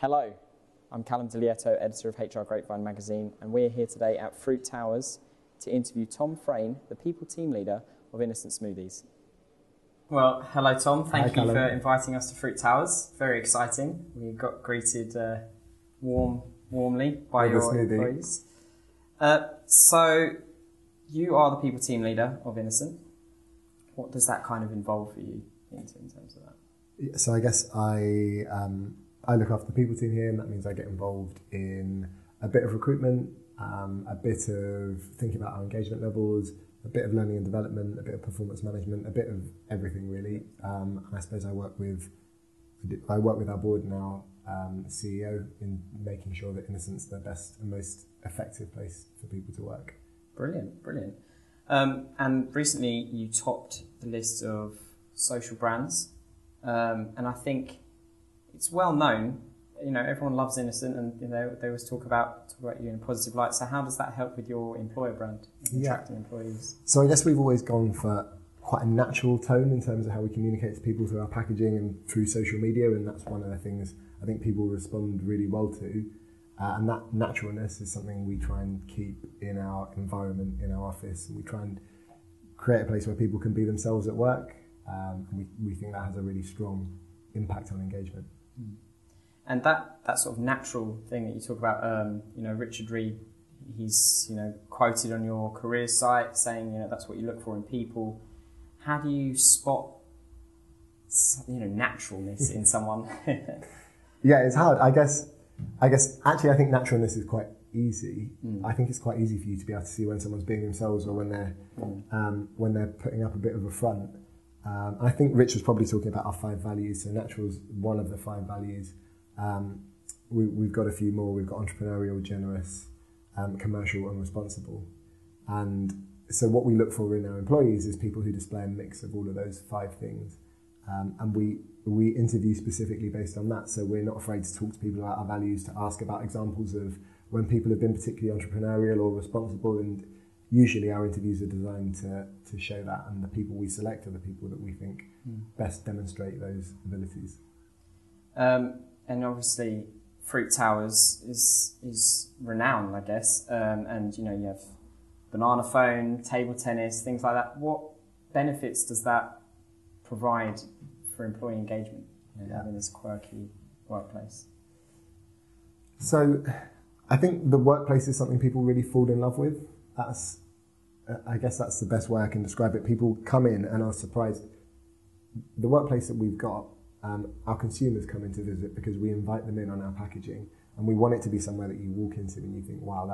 Hello, I'm Calum Di Lieto, editor of HR Grapevine magazine, and we're here today at Fruit Towers to interview Tom Fraine, the people team leader of Innocent Smoothies. Well, hello Tom, thank you for inviting us to Fruit Towers. Very exciting. We got greeted warmly by your employees. So, you are the people team leader of Innocent. What does that kind of involve for you in terms of that? So I guess I look after the people team here, and that means I get involved in a bit of recruitment, a bit of thinking about our engagement levels, a bit of learning and development, a bit of performance management, a bit of everything really. I suppose I work with our board and our CEO in making sure that Innocent's the best and most effective place for people to work. Brilliant. And recently you topped the list of social brands, and I think it's well known. You know, everyone loves Innocent, and they always talk about you in a positive light. So how does that help with your employer brand, attracting employees? So I guess we've always gone for quite a natural tone in terms of how we communicate to people through our packaging and through social media, and that's one of the things I think people respond really well to. And that naturalness is something we try and keep in our environment, in our office, and we try and create a place where people can be themselves at work. And we think that has a really strong impact on engagement. And that sort of natural thing that you talk about, Richard Reed, he's quoted on your career site saying that's what you look for in people. How do you spot naturalness in someone? Yeah, it's hard. I guess actually I think naturalness is quite easy. I think it's quite easy for you to be able to see when someone's being themselves or when they're putting up a bit of a front. I think Rich was probably talking about our 5 values. So natural is one of the 5 values. We've got a few more. We've got entrepreneurial, generous, commercial and responsible. And so what we look for in our employees is people who display a mix of all of those 5 things. And we interview specifically based on that. So we're not afraid to talk to people about our values, to ask about examples of when people have been particularly entrepreneurial or responsible. And usually our interviews are designed to show that. And the people we select are the people that we think best demonstrate those abilities. And obviously Fruit Towers is renowned, I guess. And you have banana phone, table tennis, things like that. What benefits does that provide for employee engagement, having this quirky workplace? So I think the workplace is something people really fall in love with. I guess that's the best way I can describe it. People come in and are surprised. The workplace that we've got, our consumers come in to visit because we invite them in on our packaging, and we want it to be somewhere that you walk into and you think, wow,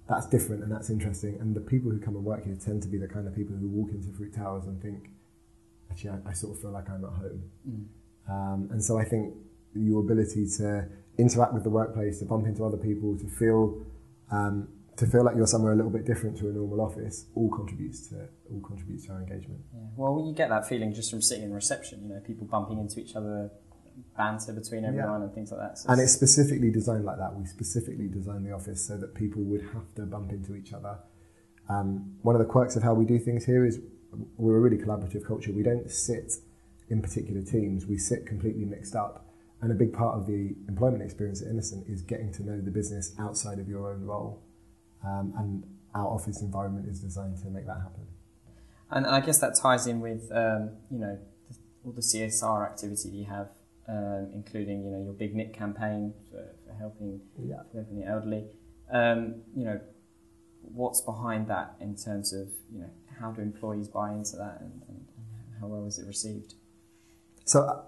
that's different and that's interesting. And the people who come and work here tend to be the kind of people who walk into Fruit Towers and think, actually, I sort of feel like I'm at home. And so I think your ability to interact with the workplace, to bump into other people, to feel like you're somewhere a little bit different to a normal office, all contributes to our engagement. Yeah. Well, you get that feeling just from sitting in reception. People bumping into each other, banter between everyone, and things like that. So and it's specifically designed like that. We specifically designed the office so that people would have to bump into each other. One of the quirks of how we do things here is we're a really collaborative culture. We don't sit in particular teams. We sit completely mixed up. And a big part of the employment experience at Innocent is getting to know the business outside of your own role. And our office environment is designed to make that happen. And I guess that ties in with, all the CSR activity you have, including, your Big Knit campaign for helping the elderly. What's behind that in terms of, how do employees buy into that and how well is it received? So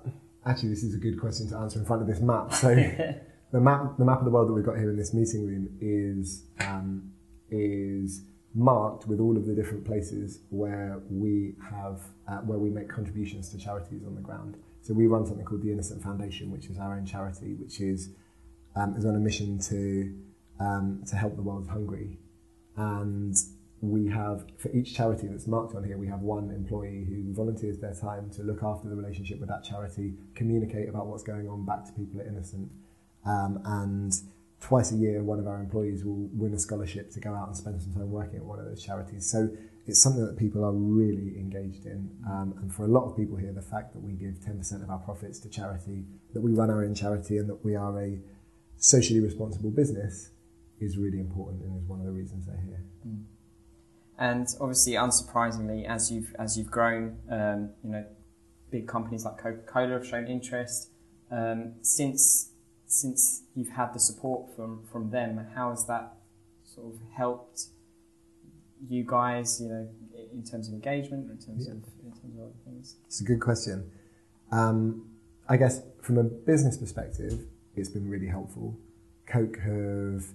actually, this is a good question to answer in front of this map. So the map of the world that we've got here in this meeting room is marked with all of the different places where we make contributions to charities on the ground. So we run something called the Innocent Foundation, which is our own charity, which is on a mission to help the world's hungry. And we have, for each charity that's marked on here, we have one employee who volunteers their time to look after the relationship with that charity, communicate about what's going on back to people at Innocent, and twice a year, one of our employees will win a scholarship to go out and spend some time working at one of those charities. So it's something that people are really engaged in. And for a lot of people here, the fact that we give 10% of our profits to charity, that we run our own charity, and that we are a socially responsible business is really important, and is one of the reasons they're here. And obviously, unsurprisingly, as you've grown, big companies like Coca-Cola have shown interest. Since you've had the support from them, how has that sort of helped you guys, in terms of engagement, or in terms of other things? It's a good question. I guess from a business perspective, it's been really helpful. Coke have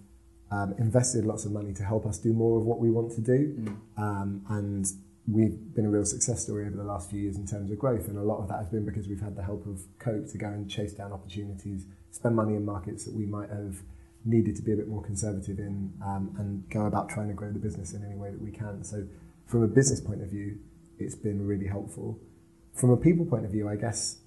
invested lots of money to help us do more of what we want to do, and we've been a real success story over the last few years in terms of growth, and a lot of that has been because we've had the help of Coke to go and chase down opportunities, spend money in markets that we might have needed to be a bit more conservative in, and go about trying to grow the business in any way that we can. So from a business point of view, it's been really helpful. From a people point of view, I guess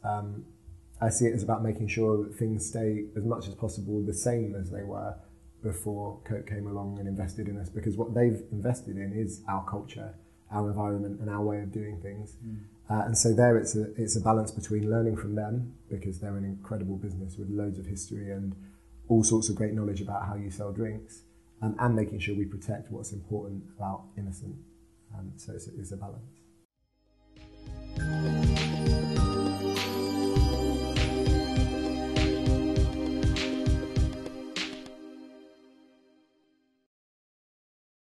I see it as about making sure that things stay as much as possible the same as they were before Coke came along and invested in us, because what they've invested in is our culture, our environment, and our way of doing things. And so there it's a balance between learning from them, because they're an incredible business with loads of history and all sorts of great knowledge about how you sell drinks, and making sure we protect what's important about Innocent. So it's a balance.